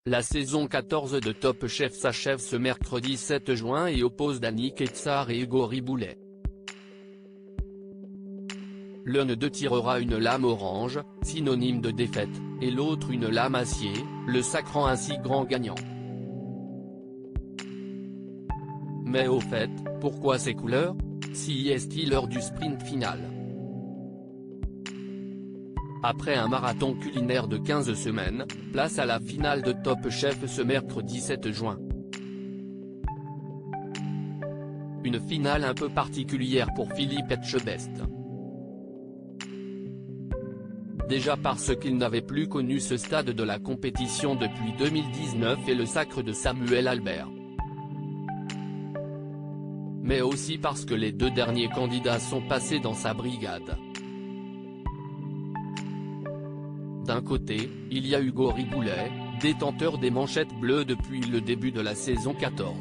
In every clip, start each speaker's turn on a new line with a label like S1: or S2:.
S1: La saison 14 de Top Chef s'achève ce mercredi 7 juin et oppose Dany Quetsart et Hugo Riboulet. L'un d'eux tirera une lame orange, synonyme de défaite, et l'autre une lame acier, le sacrant ainsi grand gagnant. Mais au fait, pourquoi ces couleurs? Si est-il l'heure du sprint final? Après un marathon culinaire de 15 semaines, place à la finale de Top Chef ce mercredi 7 juin. Une finale un peu particulière pour Philippe Etchebest. Déjà parce qu'il n'avait plus connu ce stade de la compétition depuis 2019 et le sacre de Samuel Albert. Mais aussi parce que les deux derniers candidats sont passés dans sa brigade. D'un côté, il y a Hugo Riboulet, détenteur des manchettes bleues depuis le début de la saison 14.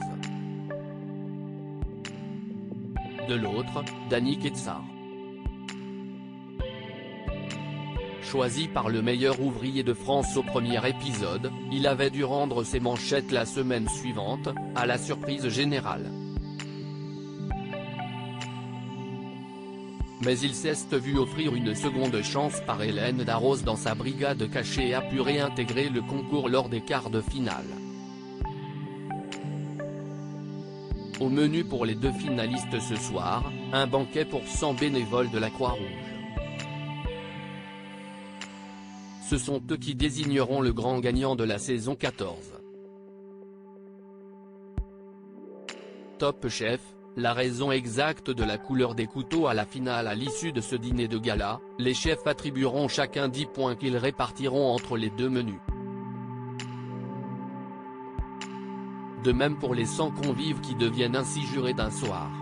S1: De l'autre, Dany Quetsart. Choisi par le meilleur ouvrier de France au premier épisode, il avait dû rendre ses manchettes la semaine suivante, à la surprise générale. Mais il s'est vu offrir une seconde chance par Hélène Darroze dans sa brigade cachée et a pu réintégrer le concours lors des quarts de finale. Au menu pour les deux finalistes ce soir, un banquet pour 100 bénévoles de la Croix-Rouge. Ce sont eux qui désigneront le grand gagnant de la saison 14. Top Chef, la raison exacte de la couleur des couteaux à la finale. À l'issue de ce dîner de gala, les chefs attribueront chacun 10 points qu'ils répartiront entre les deux menus. De même pour les 100 convives qui deviennent ainsi jurés d'un soir.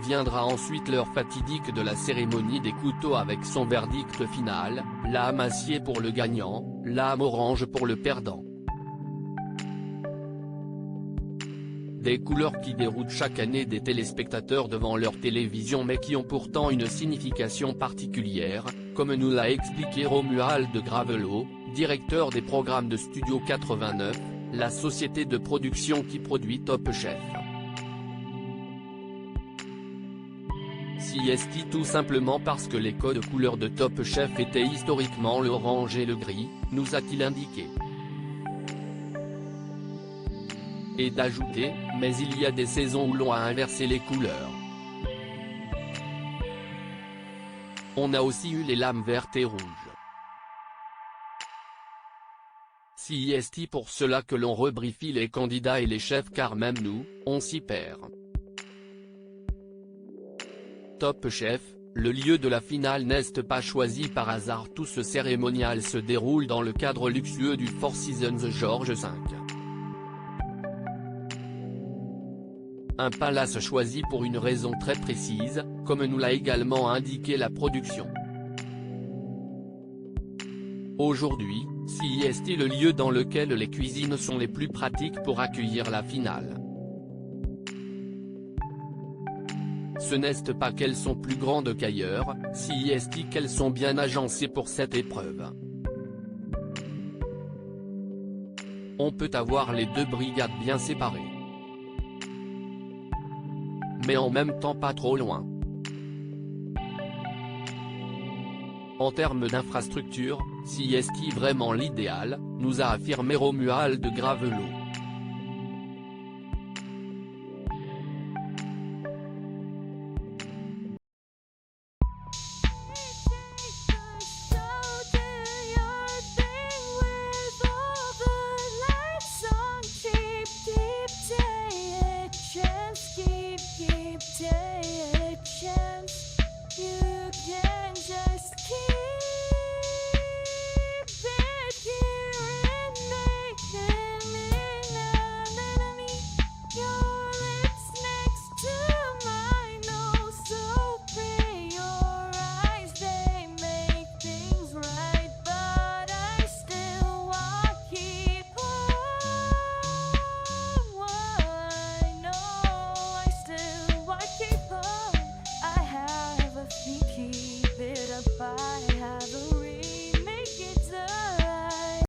S1: Viendra ensuite l'heure fatidique de la cérémonie des couteaux avec son verdict final, lame acier pour le gagnant, lame orange pour le perdant. Des couleurs qui déroutent chaque année des téléspectateurs devant leur télévision mais qui ont pourtant une signification particulière, comme nous l'a expliqué Romuald Gravelot, directeur des programmes de Studio 89, la société de production qui produit Top Chef. Si est-il tout simplement parce que les codes couleurs de Top Chef étaient historiquement l'orange et le gris, nous a-t-il indiqué. Et d'ajouter, mais il y a des saisons où l'on a inversé les couleurs. On a aussi eu les lames vertes et rouges. Si est-il pour cela que l'on rebriefie les candidats et les chefs car même nous, on s'y perd. Top Chef, le lieu de la finale n'est pas choisi par hasard. Tout ce cérémonial se déroule dans le cadre luxueux du Four Seasons George V. Un palace choisi pour une raison très précise, comme nous l'a également indiqué la production. Aujourd'hui, si est le lieu dans lequel les cuisines sont les plus pratiques pour accueillir la finale. Ce n'est pas qu'elles sont plus grandes qu'ailleurs, si est qu'elles sont bien agencées pour cette épreuve. On peut avoir les deux brigades bien séparées. Mais en même temps pas trop loin. En termes d'infrastructure, si est vraiment l'idéal, nous a affirmé Romuald Gravelot.
S2: Yeah.